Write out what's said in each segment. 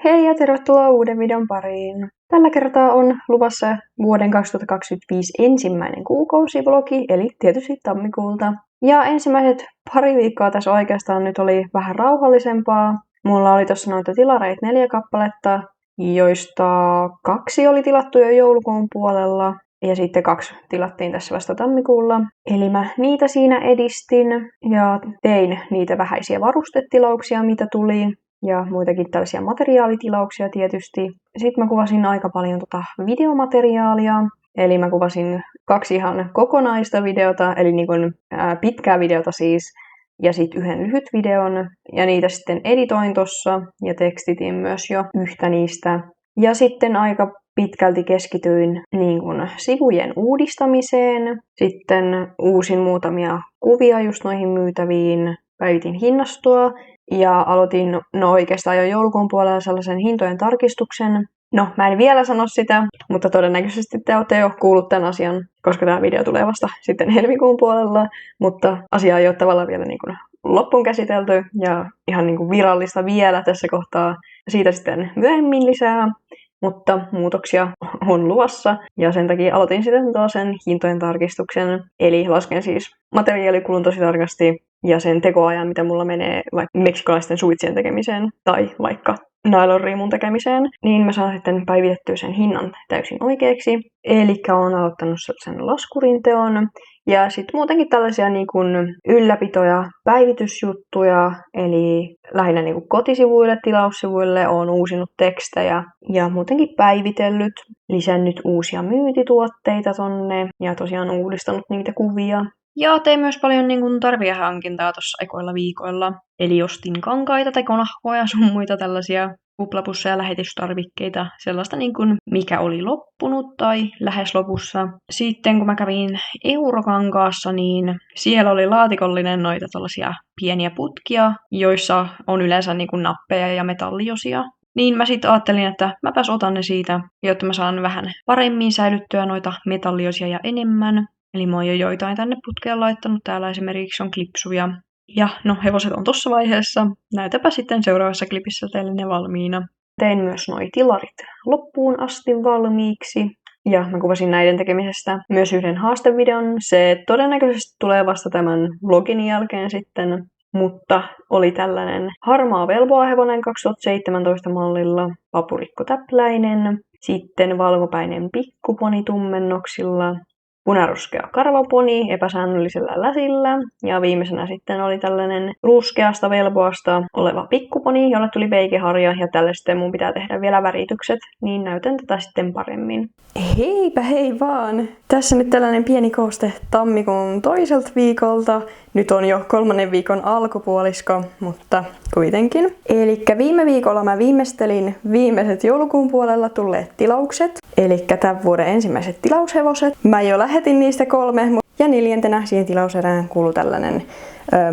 Hei ja tervetuloa uuden videon pariin. Tällä kertaa on luvassa vuoden 2025 ensimmäinen kuukausivlogi, eli tietysti tammikuulta. Ja ensimmäiset pari viikkoa tässä oikeastaan nyt oli vähän rauhallisempaa. Mulla oli tossa noita tilareita 4 kappaletta, joista 2 oli tilattu jo joulukuun puolella. Ja sitten 2 tilattiin tässä vasta tammikuulla. Eli mä niitä siinä edistin ja tein niitä vähäisiä varustetilauksia, mitä tuli. Ja muitakin tällaisia materiaalitilauksia tietysti. Sitten mä kuvasin aika paljon videomateriaalia. Eli mä kuvasin 2 ihan kokonaista videota, eli niin kuin, pitkää videota siis, ja sitten 1 lyhyt videon. Ja niitä sitten editoin tossa ja tekstitin myös jo yhtä niistä. Ja sitten aika pitkälti keskityin niin kuin sivujen uudistamiseen. Sitten uusin muutamia kuvia just noihin myytäviin. Päivitin hinnastoa ja aloitin oikeastaan jo joulukuun puolella sellaisen hintojen tarkistuksen. No, mä en vielä sano sitä, mutta todennäköisesti te olette jo kuullut tämän asian, koska tämä video tulee vasta sitten helmikuun puolella. Mutta asia ei ole tavallaan vielä niin kuin loppuun käsitelty ja ihan niin kuin virallista vielä tässä kohtaa. Siitä sitten myöhemmin lisää, mutta muutoksia on luvassa ja sen takia aloitin sitten sen hintojen tarkistuksen. Eli lasken siis materiaalikulun tosi tarkasti ja sen tekoajan, mitä mulla menee vaikka meksikolaisten suitsien tekemiseen tai vaikka nylonriimun tekemiseen, niin mä saan sitten päivitettyä sen hinnan täysin oikeaksi. Eli olen aloittanut sen laskurin teon. Ja sitten muutenkin tällaisia niin kuin ylläpitoja, päivitysjuttuja, eli lähinnä niin kuin kotisivuille, tilaussivuille olen uusinut tekstejä ja muutenkin päivitellyt, lisännyt uusia myyntituotteita tonne ja tosiaan uudistanut niitä kuvia. Ja tein myös paljon niin kuin tarvikehankintaa tuossa ekoilla viikoilla. Eli ostin kankaita tai konahkoja sun muita tällaisia kuplapusseja, lähetystarvikkeita, sellaista niin kuin mikä oli loppunut tai lähes lopussa. Sitten kun mä kävin Eurokankaassa, niin siellä oli laatikollinen noita tällaisia pieniä putkia, joissa on yleensä niin kuin nappeja ja metalliosia. Niin mä sitten ajattelin, että mäpäs otan ne siitä, jotta mä saan vähän paremmin säilyttyä noita metalliosia ja enemmän. Eli mä oon jo joitain tänne putkeen laittanut. Täällä esimerkiksi on klipsuja. Ja no, hevoset on tossa vaiheessa. Näytäpä sitten seuraavassa klipissä teille ne valmiina. Tein myös noi tilarit loppuun asti valmiiksi. Ja mä kuvasin näiden tekemisestä myös 1 haastevideon. Se todennäköisesti tulee vasta tämän vlogin jälkeen sitten. Mutta oli tällainen harmaa velboahevonen 2017 mallilla, papurikko täpläinen. Sitten valkopäinen pikkuponi tummennoksilla. Punaruskea karvaponi epäsäännöllisellä läsillä ja viimeisenä sitten oli tällainen ruskeasta velboasta oleva pikkuponi, jolle tuli veikeharja ja tälle sitten mun pitää tehdä vielä väritykset, niin näytän tätä sitten paremmin. Heipä hei vaan! Tässä nyt tällainen pieni kooste tammikuun toiselta viikolta. Nyt on jo 3. viikon alkupuolisko, mutta kuitenkin. Elikkä viime viikolla mä viimeistelin viimeiset joulukuun puolella tulleet tilaukset. Elikkä tämän vuoden ensimmäiset tilaushevoset. Mä jo lähetin niistä 3, ja 4. siihen tilauserään kuuluu tällainen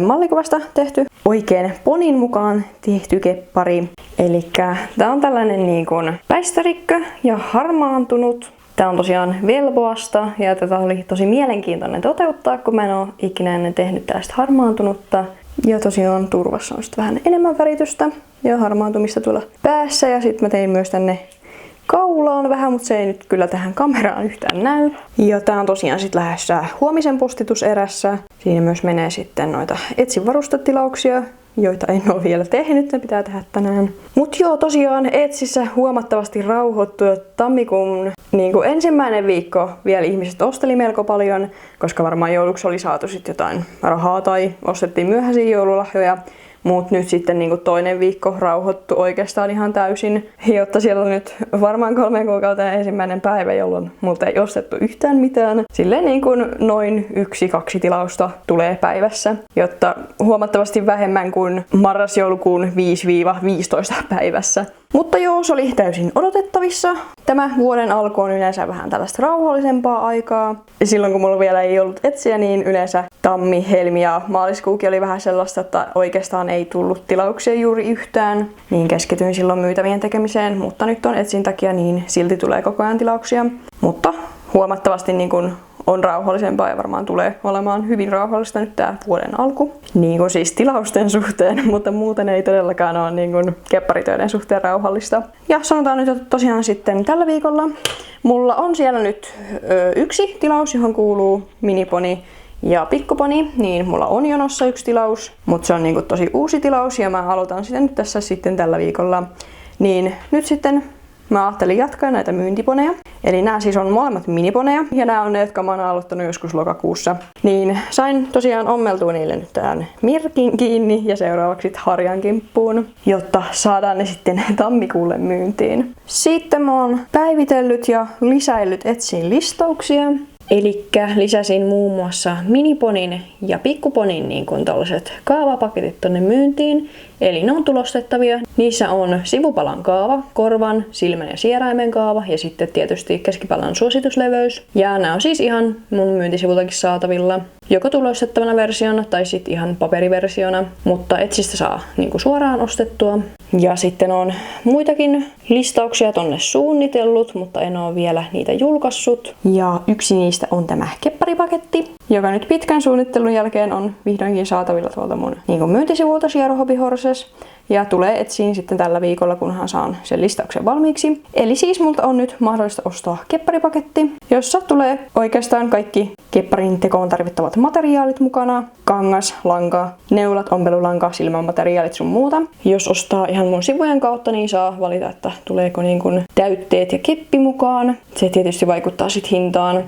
mallikuvasta tehty, oikein ponin mukaan tehty keppari. Elikkä tää on tällainen niin kuin väistärikkö ja harmaantunut. Tää on tosiaan velboasta ja tätä oli tosi mielenkiintoinen toteuttaa, kun mä en oo ikinä ennen tehnyt tällaista harmaantunutta. Ja tosiaan turvassa on sitten vähän enemmän väritystä ja harmaantumista tuolla päässä. Ja sitten mä tein myös tänne kaulaan vähän, mutta se ei nyt kyllä tähän kameraan yhtään näy. Ja tää on tosiaan sitten lähdössä huomisen postituserässä. Siinä myös menee sitten noita Etsin varustetilauksia, joita en ole vielä tehnyt, ne pitää tehdä tänään. Mut joo, tosiaan Etsissä huomattavasti rauhoittu jo tammikuun ensimmäinen viikko vielä ihmiset osteli melko paljon, koska varmaan jouluksi oli saatu sitten jotain rahaa tai ostettiin myöhäisiä joululahjoja. Mut nyt sitten toinen viikko rauhoittu oikeastaan ihan täysin, jotta siellä on nyt varmaan 3 kuukauden ensimmäinen päivä, jolloin multa ei ostettu yhtään mitään. Silleen noin 1-2 tilausta tulee päivässä, jotta huomattavasti vähemmän kuin marras-joulukuun 5-15 päivässä. Mutta joo, se oli täysin odotettavissa. Tämä vuoden alku on yleensä vähän tällaista rauhallisempaa aikaa. Ja silloin kun mulla vielä ei ollut etsiä, niin yleensä tammi, helmi ja maaliskuukin oli vähän sellaista, että oikeastaan ei tullut tilauksia juuri yhtään. Niin keskityin silloin myytävien tekemiseen, mutta nyt on etsin takia, niin silti tulee koko ajan tilauksia. Mutta huomattavasti on rauhallisempaa ja varmaan tulee olemaan hyvin rauhallista nyt tää vuoden alku. Niin kuin siis tilausten suhteen, mutta muuten ei todellakaan ole niin kuin kepparitöiden suhteen rauhallista. Ja sanotaan nyt, että tosiaan sitten tällä viikolla mulla on siellä nyt yksi tilaus, johon kuuluu miniponi ja pikkuponi, niin mulla on jonossa yksi tilaus, mutta se on niinku tosi uusi tilaus ja mä aloitan sitä nyt tässä sitten tällä viikolla. Niin nyt sitten mä ajattelin jatkaa näitä myyntiponeja. Eli nämä siis on molemmat miniponeja ja nämä on ne, jotka mä oon aloittanut joskus lokakuussa. Niin sain tosiaan ommeltua niille nyt tämän merkin kiinni ja seuraavaksi harjan kimppuun, jotta saadaan ne sitten tammikuulle myyntiin. Sitten mä oon päivitellyt ja lisäillyt Etsyyn listauksia. Elikkä lisäsin muun muassa miniponin ja pikkuponin niin kuin tällaiset kaavapaketit tonne myyntiin. Eli ne on tulostettavia. Niissä on sivupalan kaava, korvan, silmän ja sieraimen kaava ja sitten tietysti keskipalan suositusleveys. Ja nämä on siis ihan mun myyntisivultakin saatavilla. Joko tulostettavana versiona tai sitten ihan paperiversiona, mutta Etsystä saa niinku suoraan ostettua. Ja sitten on muitakin listauksia tonne suunnitellut, mutta en ole vielä niitä julkaissut. Ja yksi niistä on tämä kepparipaketti, joka nyt pitkän suunnittelun jälkeen on vihdoinkin saatavilla tuolta mun niinku myyntisivulta Sierra Hobby Horses. Ja tulee Etsyin sitten tällä viikolla, kunhan saan sen listauksen valmiiksi. Eli siis multa on nyt mahdollista ostaa kepparipaketti, jossa tulee oikeastaan kaikki kepparin tekoon tarvittavat materiaalit mukana. Kangas, lanka, neulat, ompelulanka, silmämateriaalit sun muuta. Jos ostaa ihan mun sivujen kautta, niin saa valita, että tuleeko niin kuin täytteet ja keppi mukaan. Se tietysti vaikuttaa sit hintaan.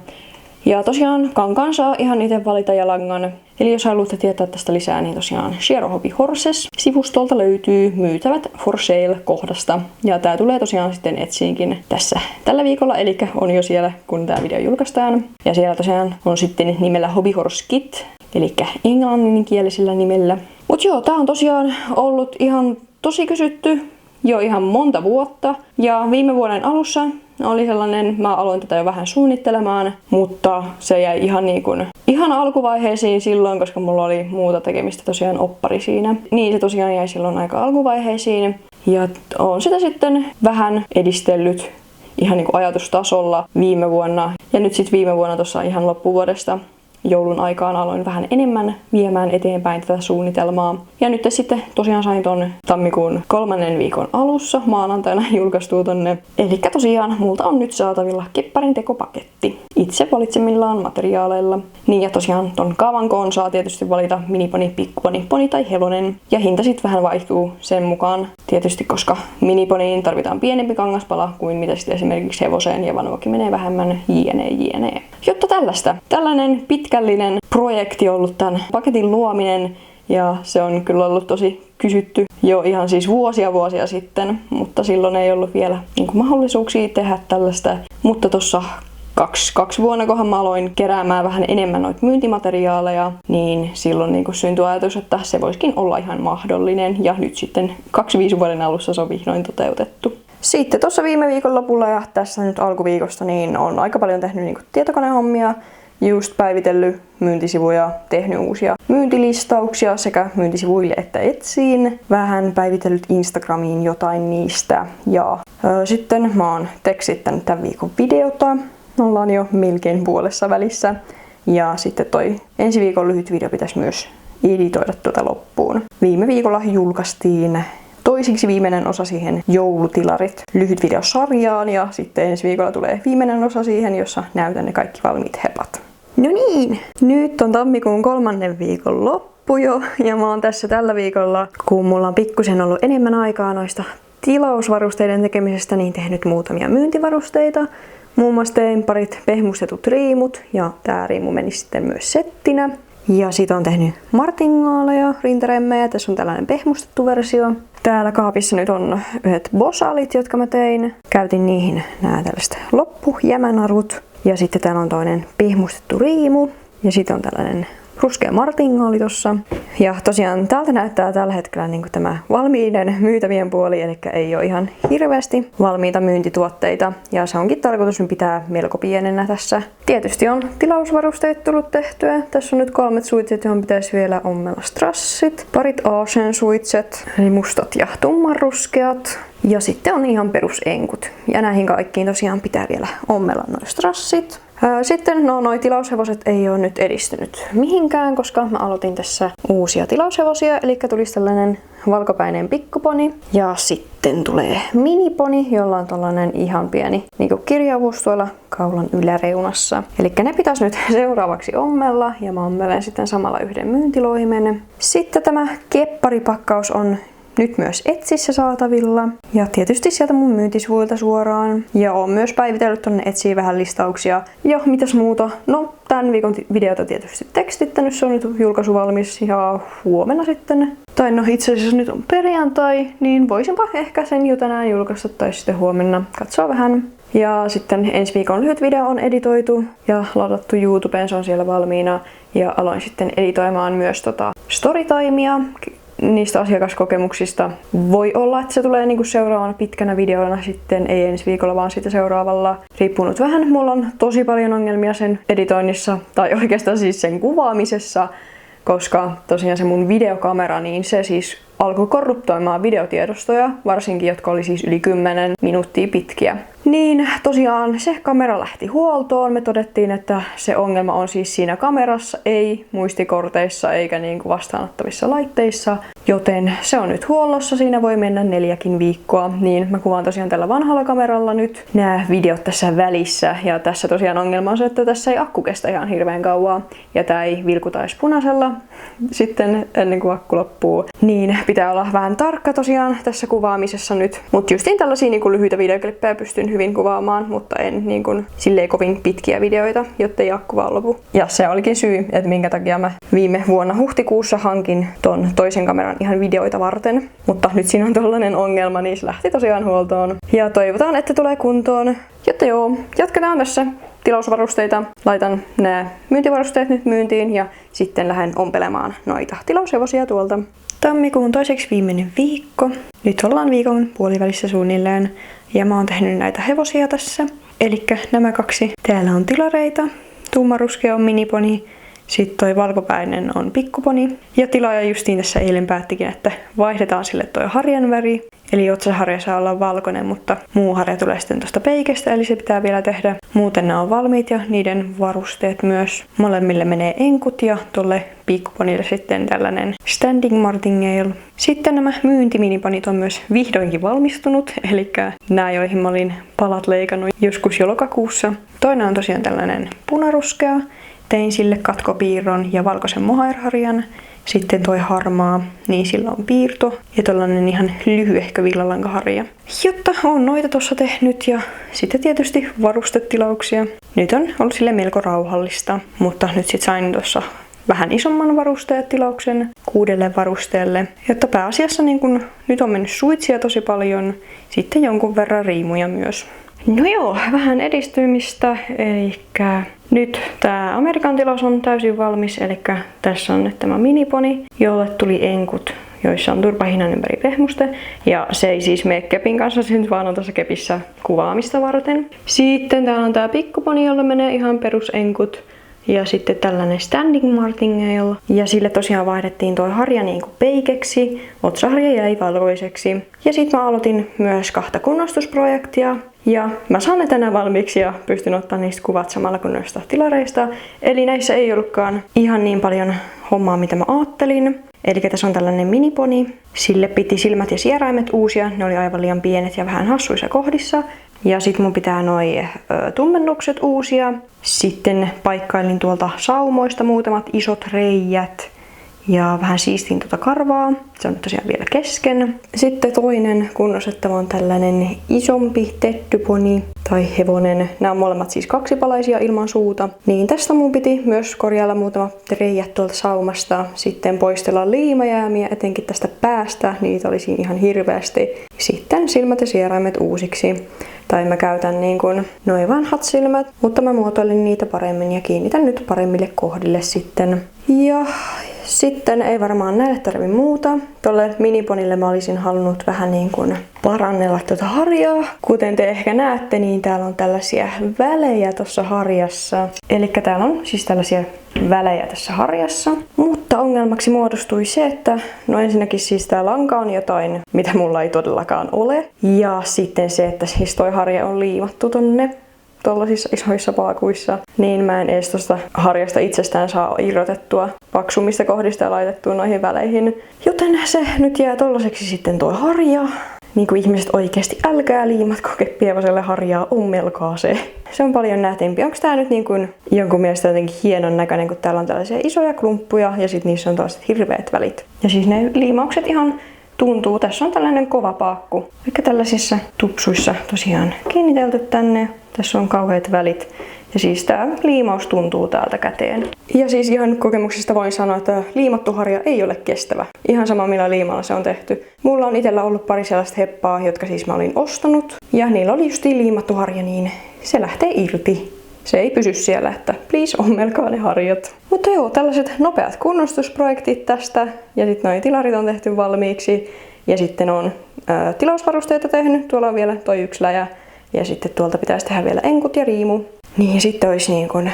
Ja tosiaan kankaan saa ihan itse valita ja langan. Eli jos haluatte tietää tästä lisää, niin tosiaan Sierra Hobby Horses -sivustolta löytyy myytävät for sale-kohdasta. Ja tää tulee tosiaan sitten Etsyynkin tässä tällä viikolla, eli on jo siellä, kun tää video julkaistaan. Ja siellä tosiaan on sitten nimellä Hobby Horse Kit, eli englanninkielisellä nimellä. Mut joo, tää on tosiaan ollut ihan tosi kysytty jo ihan monta vuotta. Ja viime vuoden alussa oli sellainen, mä aloin tätä jo vähän suunnittelemaan, mutta se jäi ihan alkuvaiheisiin silloin, koska mulla oli muuta tekemistä tosiaan oppari siinä. Niin se tosiaan jäi silloin aika alkuvaiheisiin. Ja oon sitä sitten vähän edistellyt ihan niin kuin ajatustasolla viime vuonna. Ja nyt sitten viime vuonna tuossa ihan loppuvuodesta joulun aikaan aloin vähän enemmän viemään eteenpäin tätä suunnitelmaa. Ja nyt sitten tosiaan sain ton tammikuun 3. viikon alussa maanantaina julkaistua tonne. Elikkä tosiaan multa on nyt saatavilla kepparin tekopaketti itse valitsemillaan materiaaleilla. Niin ja tosiaan ton kaavan koon saa tietysti valita miniponi, pikkuponi, poni tai hevonen. Ja hinta sitten vähän vaihtuu sen mukaan. Tietysti koska miniponiin tarvitaan pienempi kangaspala kuin mitä sitten esimerkiksi hevoseen ja vanvokin menee vähemmän jne. Jotta tällainen pitkällinen projekti ollut tämän paketin luominen ja se on kyllä ollut tosi kysytty jo ihan siis vuosia sitten, mutta silloin ei ollut vielä mahdollisuuksia tehdä tällaista. Mutta tuossa kaksi vuonna, kunhan mä aloin keräämään vähän enemmän noita myyntimateriaaleja, niin silloin syntyi ajatus, että se voisikin olla ihan mahdollinen. Ja nyt sitten 25 vuoden alussa se on vihdoin toteutettu. Sitten tuossa viime viikonlopulla ja tässä nyt alkuviikosta niin on aika paljon tehnyt tietokonehommia, just päivitellyt myyntisivuja, tehnyt uusia myyntilistauksia sekä myyntisivuille että Etsyin, vähän päivitellyt Instagramiin jotain niistä ja sitten mä oon tekstittänyt tämän viikon videota, ollaan jo melkein puolessa välissä ja sitten toi ensi viikon lyhyt video pitäisi myös editoida tuota loppuun. Viime viikolla julkaistiin toisiksi viimeinen osa siihen joulutilarit lyhytvideosarjaan ja sitten ensi viikolla tulee viimeinen osa siihen, jossa näytän ne kaikki valmiit hepat. No niin, nyt on tammikuun 3. viikon loppu jo ja mä oon tässä tällä viikolla, kun mulla on pikkusen ollut enemmän aikaa noista tilausvarusteiden tekemisestä, niin tehnyt muutamia myyntivarusteita. Muun muassa tein parit pehmustetut riimut ja tää riimu meni sitten myös settinä. Ja sit on tehnyt martingaaleja, rintaremmejä. Tässä on tällainen pehmustettu versio. Täällä kaapissa nyt on yhdet bosalit, jotka mä tein. Käytin niihin nää tällaiset loppujämänarut. Ja sitten täällä on toinen pehmustettu riimu. Ja sitten on tällainen ruskea martingaali tossa. Ja tosiaan täältä näyttää tällä hetkellä tämä valmiiden myytävien puoli, eli ei ole ihan hirveästi valmiita myyntituotteita. Ja se onkin tarkoitus pitää melko pienenä tässä. Tietysti on tilausvarusteet tullut tehtyä. Tässä on nyt 3 suitset, johon pitäisi vielä ommella strassit. Parit Asian-suitset, eli mustat ja tummanruskeat. Ja sitten on ihan perusenkut. Ja näihin kaikkiin tosiaan pitää vielä ommella nuo strassit. Sitten noi tilaushevoset ei ole nyt edistynyt mihinkään, koska mä aloitin tässä uusia tilaushevosia. Eli tulisi tällainen valkopäinen pikkuponi ja sitten tulee miniponi, jolla on tällainen ihan pieni kirjavuus tuolla kaulan yläreunassa. Eli ne pitäisi nyt seuraavaksi ommella ja mä ommelen sitten samalla yhden myyntiloimen. Sitten tämä kepparipakkaus on nyt myös Etsissä saatavilla ja tietysti sieltä mun myyntisivuilta suoraan. Ja oon myös päivitellyt tonne Etsiin vähän listauksia. Ja mitäs muuta? No, tämän viikon videota tietysti tekstittänyt, se on nyt julkaisuvalmis ja huomenna sitten. Tai no itse asiassa nyt on perjantai, niin voisinpa ehkä sen jo tänään julkaista tai sitten huomenna katsoa vähän. Ja sitten ensi viikon lyhyt video on editoitu ja ladattu YouTubeen, se on siellä valmiina. Ja aloin sitten editoimaan myös storytimea niistä asiakaskokemuksista. Voi olla, että se tulee seuraavana pitkänä videona sitten, ei ensi viikolla vaan sitten seuraavalla. Riippunut vähän, mulla on tosi paljon ongelmia sen editoinnissa, tai oikeastaan siis sen kuvaamisessa, koska tosiaan se mun videokamera, niin se siis alkoi korruptoimaan videotiedostoja, varsinkin jotka oli siis yli 10 minuuttia pitkiä. Niin tosiaan se kamera lähti huoltoon. Me todettiin, että se ongelma on siis siinä kamerassa, ei muistikorteissa eikä vastaanottavissa laitteissa. Joten se on nyt huollossa, siinä voi mennä 4 viikkoa. Niin mä kuvaan tosiaan tällä vanhalla kameralla nyt nämä videot tässä välissä. Ja tässä tosiaan ongelma on se, että tässä ei akku kestä ihan hirveän kauaa. Ja tää ei vilkutaisi punaisella sitten ennen kuin akku loppuu. Niin pitää olla vähän tarkka tosiaan tässä kuvaamisessa nyt. Mut justiin tällaisia lyhyitä videoklippejä pystyn hyvin kuvaamaan, mutta en silleen kovin pitkiä videoita, jottei akku vaan lopu. Ja se olikin syy, että minkä takia mä viime vuonna huhtikuussa hankin ton toisen kameran ihan videoita varten. Mutta nyt siinä on tollanen ongelma, niin se lähti tosiaan huoltoon. Ja toivotaan, että tulee kuntoon. Jotta joo, jatketaan tässä tilausvarusteita. Laitan nämä myyntivarusteet nyt myyntiin ja sitten lähden ompelemaan noita tilaushevosia tuolta. Tammikuun toiseksi viimeinen viikko. Nyt ollaan viikon puolivälissä suunnilleen. Ja mä oon tehnyt näitä hevosia tässä. Elikkä nämä 2. Täällä on tilareita. Tummaruskea on miniponi. Sitten toi valkopäinen on pikkuponi. Ja tilaaja justiin tässä eilen päättikin, että vaihdetaan sille toi harjan väri. Eli otsaharja saa olla valkoinen, mutta muu harja tulee sitten tosta peikestä, eli se pitää vielä tehdä. Muuten nämä on valmiit ja niiden varusteet myös. Molemmille menee enkut ja tolle pikkuponille sitten tällainen standing martingale. Sitten nämä myyntiminiponit on myös vihdoinkin valmistunut, eli nämä joihin mä olin palat leikannut joskus jo lokakuussa. Toinen on tosiaan tällainen punaruskea. Tein sille katkopiirron ja valkoisen mohairharjan. Sitten toi harmaa, niin sillä on piirto ja tällainen ihan lyhyehkö villalankaharja. Jotta on noita tossa tehnyt ja sitten tietysti varustetilauksia. Nyt on ollut sille melko rauhallista, mutta nyt sit sain tossa vähän isomman varustajatilauksen 6 varusteelle. Jotta pääasiassa nyt on mennyt suitsia tosi paljon, sitten jonkun verran riimuja myös. No joo, vähän edistymistä, eli nyt tää Amerikan tilaus on täysin valmis, eli tässä on nyt tämä miniponi, jolle tuli enkut, joissa on turpahinnan ympäri pehmuste, ja se ei siis mene kepin kanssa, se nyt vaan on tässä kepissä kuvaamista varten. Sitten täällä on tää pikkuponi, jolle menee ihan perusenkut, ja sitten tällainen standing martingale, ja sille tosiaan vaihdettiin toi harja peikeksi, otsaharja jäi valkoiseksi. Ja sitten mä aloitin myös 2 kunnostusprojektia, ja mä saan ne tänään valmiiksi ja pystyn ottamaan niistä kuvat samalla kuin noista tilareista. Eli näissä ei ollutkaan ihan niin paljon hommaa, mitä mä ajattelin. Eli tässä on tällainen miniponi. Sille piti silmät ja sieraimet uusia, ne oli aivan liian pienet ja vähän hassuissa kohdissa. Ja sit mun pitää noi tummennukset uusia. Sitten paikkailin tuolta saumoista muutamat isot reijät. Ja vähän siistin karvaa. Se on tosiaan vielä kesken. Sitten toinen kunnostettava on tällainen isompi tettyponi tai hevonen. Nämä on molemmat siis 2-palaisia ilman suuta. Niin tästä mun piti myös korjailla muutamat reijät tuolta saumasta. Sitten poistella liimajäämiä, etenkin tästä päästä. Niitä oli siinä ihan hirveästi. Sitten silmät ja sieraimet uusiksi. Tai mä käytän noin vanhat silmät, mutta mä muotoilin niitä paremmin ja kiinnitän nyt paremmille kohdille sitten. Ja sitten ei varmaan näille tarvi muuta. Tolle miniponille mä olisin halunnut vähän parannella tuota harjaa. Kuten te ehkä näette, niin täällä on tällaisia välejä tuossa harjassa. Eli täällä on siis tällaisia välejä tässä harjassa. Mutta ongelmaksi muodostui se, että no ensinnäkin siis tää lanka on jotain, mitä mulla ei todellakaan ole. Ja sitten se, että siis toi harja on liimattu tonne tollasissa isoissa paakuissa, niin mä en edes tosta harjasta itsestään saa irrotettua paksummista kohdista ja laitettua noihin väleihin. Joten se nyt jää tollaseksi sitten tuo harja. Niin kuin ihmiset oikeesti, älkää liimatko keppiheivoselle harjaa, ummelkaa se. Se on paljon nätimpi. Onko tää nyt niin kuin jonkun mielestä jotenkin hienon näköinen, kun täällä on tällaisia isoja klumppuja ja sit niissä on taas hirveät välit. Ja siis ne liimaukset ihan tuntuu. Tässä on tällainen kova paakku. Vaikka tällaisissa tupsuissa tosiaan kiinnitelty tänne. Tässä on kauheat välit. Ja siis tää liimaus tuntuu täältä käteen. Ja siis ihan kokemuksesta voin sanoa, että liimattu harja ei ole kestävä. Ihan sama millä liimalla se on tehty. Mulla on itsellä ollut pari sellaista heppaa, jotka siis mä olin ostanut. Ja niillä oli justiin liimattu harja, niin se lähtee irti. Se ei pysy siellä, että please ommelkaa ne harjat. Mutta joo, tällaiset nopeat kunnostusprojektit tästä. Ja sitten noi tilarit on tehty valmiiksi. Ja sitten on tilausvarusteita tehnyt. Tuolla on vielä toi yksi läjä. Ja sitten tuolta pitäisi tehdä vielä enkut ja riimu. Niin sitten olisi niin kuin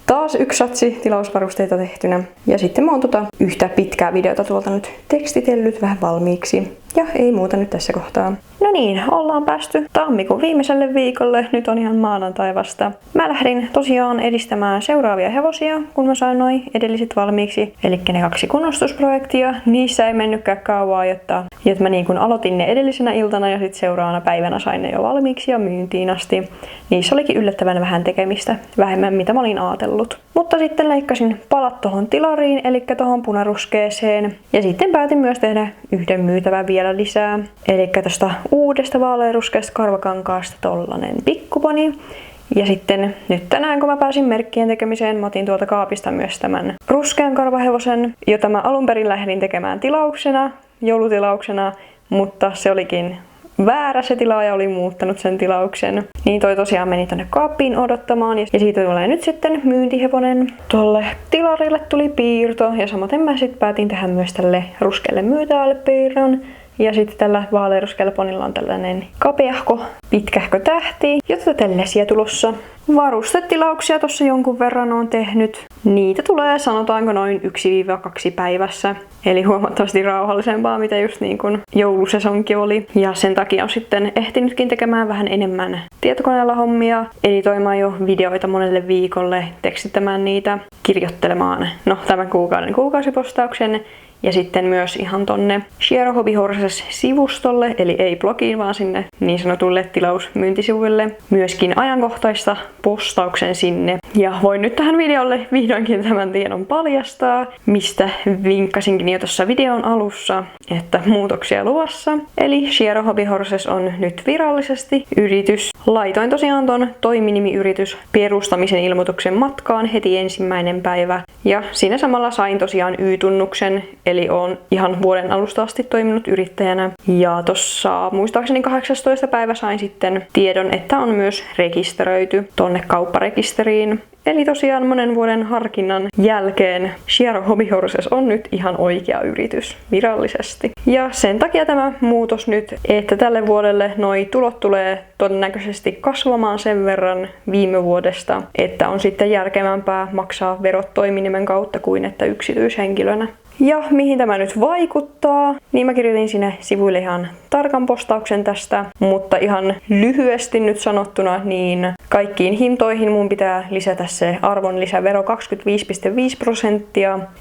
taas yksi satsi tilausvarusteita tehtynä. Ja sitten mä oon yhtä pitkää videota tuolta nyt tekstitellyt vähän valmiiksi. Ja ei muuta nyt tässä kohtaa. No niin, ollaan päästy tammikuun viimeiselle viikolle. Nyt on ihan maanantai vasta. Mä lähdin tosiaan edistämään seuraavia hevosia, kun mä sain noi edelliset valmiiksi. Eli ne 2 kunnostusprojektia. Niissä ei mennytkään kauaa, jotta mä niin kun aloitin ne edellisenä iltana ja sitten seuraavana päivänä sain ne jo valmiiksi ja myyntiin asti. Niissä olikin yllättävän vähän tekemistä. Vähemmän mitä mä olin ajatellut. Mutta sitten leikkasin palat tohon tilariin, eli tohon punaruskeeseen. Ja sitten päätin myös tehdä yhden myytävän vielä lisää. Eli tästä uudesta vaaleanruskeasta karvakankaasta tollanen pikkuponi. Ja sitten nyt tänään, kun mä pääsin merkkien tekemiseen, mä otin tuolta kaapista myös tämän ruskean karvahevosen, jota mä alun perin lähdin tekemään tilauksena, joulutilauksena, mutta se olikin väärä se tilaaja, oli muuttanut sen tilauksen. Niin toi tosiaan meni tonne kaappiin odottamaan ja siitä tulee nyt sitten myyntihevonen. Tuolle tilarille tuli piirto ja samaten mä sitten päätin tehdä myös tälle ruskealle myytävälle piirron. Ja sitten tällä vaaleanruskealla ponilla on tällainen kapeahko, pitkähkö tähti, jota tällaisia tulossa. Varustetilauksia tossa jonkun verran on tehnyt. Niitä tulee sanotaanko noin 1-2 päivässä. Eli huomattavasti rauhallisempaa, mitä just niin kuin joulusesonki oli. Ja sen takia on sitten ehtinytkin tekemään vähän enemmän tietokoneella hommia. Editoimaan jo videoita monelle viikolle, tekstittämään niitä, kirjoittelemaan tämän kuukauden kuukausipostauksen. Ja sitten myös ihan tonne Shero Hobby Horses-sivustolle, eli ei blogiin, vaan sinne niin sanotulle tilausmyyntisivuille. Myöskin ajankohtaista postauksen sinne. Ja voin nyt tähän videolle vihdoinkin tämän tiedon paljastaa, mistä vinkkasinkin jo tuossa videon alussa, että muutoksia luvassa. Eli Shero Hobby Horses on nyt virallisesti yritys. Laitoin tosiaan ton toiminimiyritys perustamisen ilmoituksen matkaan heti 1. päivä. Ja siinä samalla sain tosiaan Y-tunnuksen. Eli olen ihan vuoden alusta asti toiminut yrittäjänä. Ja tossa muistaakseni 18. päivä sain sitten tiedon, että on myös rekisteröity tonne kaupparekisteriin. Eli tosiaan monen vuoden harkinnan jälkeen Shero Hobby Horses on nyt ihan oikea yritys virallisesti. Ja sen takia tämä muutos nyt, että tälle vuodelle noi tulot tulee todennäköisesti kasvamaan sen verran viime vuodesta, että on sitten järkevämpää maksaa verot toiminimen kautta kuin että yksityishenkilönä. Ja mihin tämä nyt vaikuttaa, niin mä kirjoitin sinne sivuille ihan tarkan postauksen tästä, mutta ihan lyhyesti nyt sanottuna, niin kaikkiin hintoihin mun pitää lisätä se arvonlisävero 25,5%,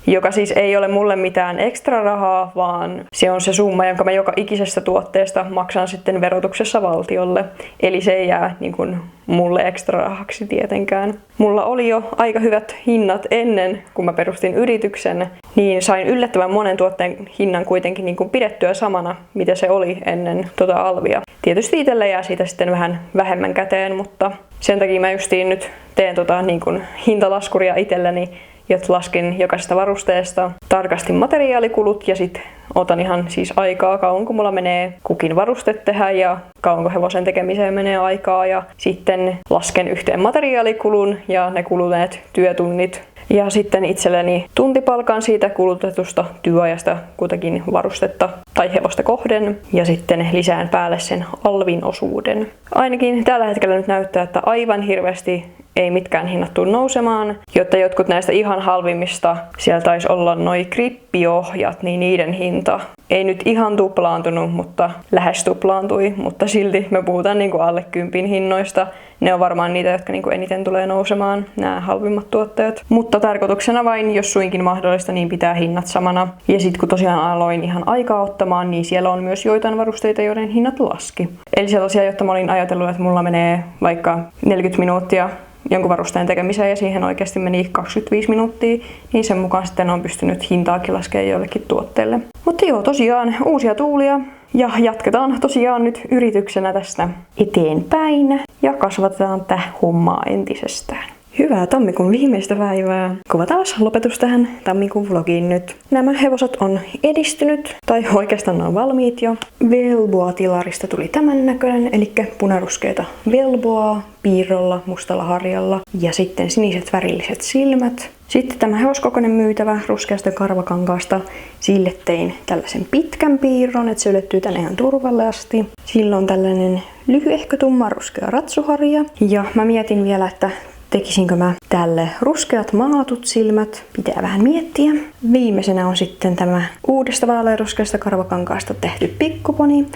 joka siis ei ole mulle mitään ekstra rahaa, vaan se on se summa, jonka mä joka ikisestä tuotteesta maksan sitten verotuksessa valtiolle. Eli se ei jää niin kuin mulle ekstra rahaksi tietenkään. Mulla oli jo aika hyvät hinnat ennen, kun mä perustin yrityksen, niin sain yllättävän monen tuotteen hinnan kuitenkin niin kuin pidettyä samana, mitä se oli ennen alvia. Tietysti itselle jää siitä sitten vähän vähemmän käteen, mutta sen takia mä justiin nyt teen niin kuin hintalaskuria itselleni, jotta laskin jokaisesta varusteesta tarkasti materiaalikulut ja sitten otan ihan siis aikaa, kauanko mulla menee kukin varuste tehdä ja kauanko hevosen tekemiseen menee aikaa ja sitten lasken yhteen materiaalikulun ja ne kuluneet työtunnit. Ja sitten itselleni tuntipalkan siitä kulutetusta työajasta kutakin varustetta tai hevosta kohden. Ja sitten lisään päälle sen alvin osuuden. Ainakin tällä hetkellä nyt näyttää, että aivan hirveästi ei mitkään hinnat tule nousemaan, jotta jotkut näistä ihan halvimmista, siellä taisi olla noi grippiohjat, niin niiden hinta ei nyt ihan tuplaantunut, mutta lähes tuplaantui, mutta silti me puhutaan niinku alle 10 hinnoista. Ne on varmaan niitä, jotka niinku eniten tulee nousemaan, nämä halvimmat tuotteet. Mutta tarkoituksena vain, jos suinkin mahdollista, niin pitää hinnat samana. Ja sitten kun tosiaan aloin ihan aikaa ottamaan, niin siellä on myös joitain varusteita, joiden hinnat laski. Eli sellaisia, jotta mä olin ajatellut, että mulla menee vaikka 40 minuuttia jonkun varusteen tekemiseen ja siihen oikeasti meni 25 minuuttia, niin sen mukaan sitten on pystynyt hintaakin laskemaan joillekin tuotteille. Mutta joo, tosiaan uusia tuulia ja jatketaan tosiaan nyt yrityksenä tästä eteenpäin ja kasvatetaan tätä hommaa entisestään. Hyvää tammikuun viimeistä päivää. Kova taas lopetus tähän tammikuun vlogiin nyt. Nämä hevoset on edistynyt, tai oikeastaan ne on valmiit jo. Velboa-tilarista tuli tämän näköinen, eli punaruskeita velboa piirrolla, mustalla harjalla ja sitten siniset värilliset silmät. Sitten tämä hevoskokoinen myytävä ruskeasta karvakankaasta. Sille tein tällaisen pitkän piirron, että se ylettyy tänne ihan turvallisesti. Sillä on tällainen lyhyehkö tumma ruskea ratsuharja. Ja mä mietin vielä, että tekisinkö mä tälle ruskeat maalatut silmät? Pitää vähän miettiä. Viimeisenä on sitten tämä uudesta vaaleanruskeasta karvakankaasta tehty pikkuponi.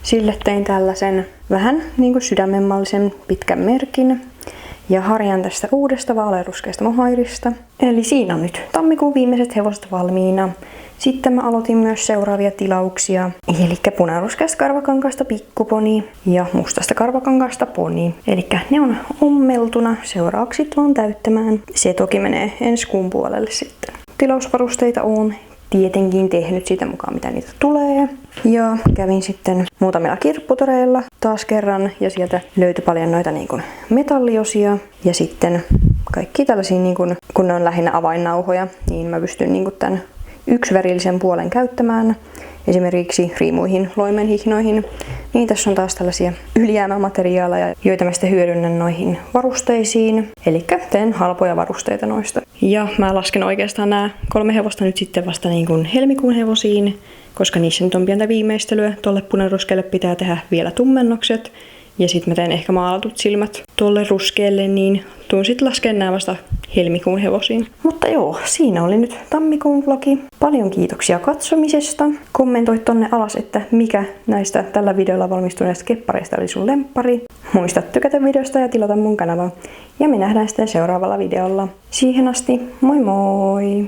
Sille tein tällaisen vähän niinku sydämenmallisen pitkän merkin. Ja harjan tästä uudesta vaaleanruskeasta mohairista. Eli siinä on nyt tammikuun viimeiset hevoset valmiina. Sitten mä aloitin myös seuraavia tilauksia. Eli punaruskeasta karvakankaasta pikkuponi ja mustasta karvakankaasta poni. Eli ne on ommeltuna. Seuraavaksi tullaan täyttämään. Se toki menee ensi kuun puolelle sitten. Tilausvarusteita on tietenkin tehnyt sitä mukaan, mitä niitä tulee. Ja kävin sitten muutamilla kirpputoreilla taas kerran ja sieltä löytyi paljon noita niin kuin metalliosia ja sitten kaikki tällaisia, niin kuin, kun ne on lähinnä avainnauhoja, niin mä pystyn niin kuin tämän yksivärillisen puolen käyttämään. Esimerkiksi riimuihin, loimenhihnoihin. Niin tässä on taas tällaisia ylijäämämateriaaleja, joita mä sitten hyödynnän noihin varusteisiin. Eli teen halpoja varusteita noista. Ja mä lasken oikeastaan nämä 3 hevosta nyt sitten vasta niin kuin helmikuun hevosiin, koska niissä nyt on pientä viimeistelyä. Tuolle punaruskeelle pitää tehdä vielä tummennokset. Ja sitten mä teen ehkä maalatut silmät tuolle ruskeelle, niin tuun sitten laskemaan nämä vasta helmikuun hevosiin. Mutta joo, siinä oli nyt tammikuun vlogi. Paljon kiitoksia katsomisesta. Kommentoi tonne alas, että mikä näistä tällä videolla valmistuneista keppareista oli sun lemppari. Muista tykätä videosta ja tilata mun kanavaa. Ja me nähdään sitten seuraavalla videolla. Siihen asti, moi moi!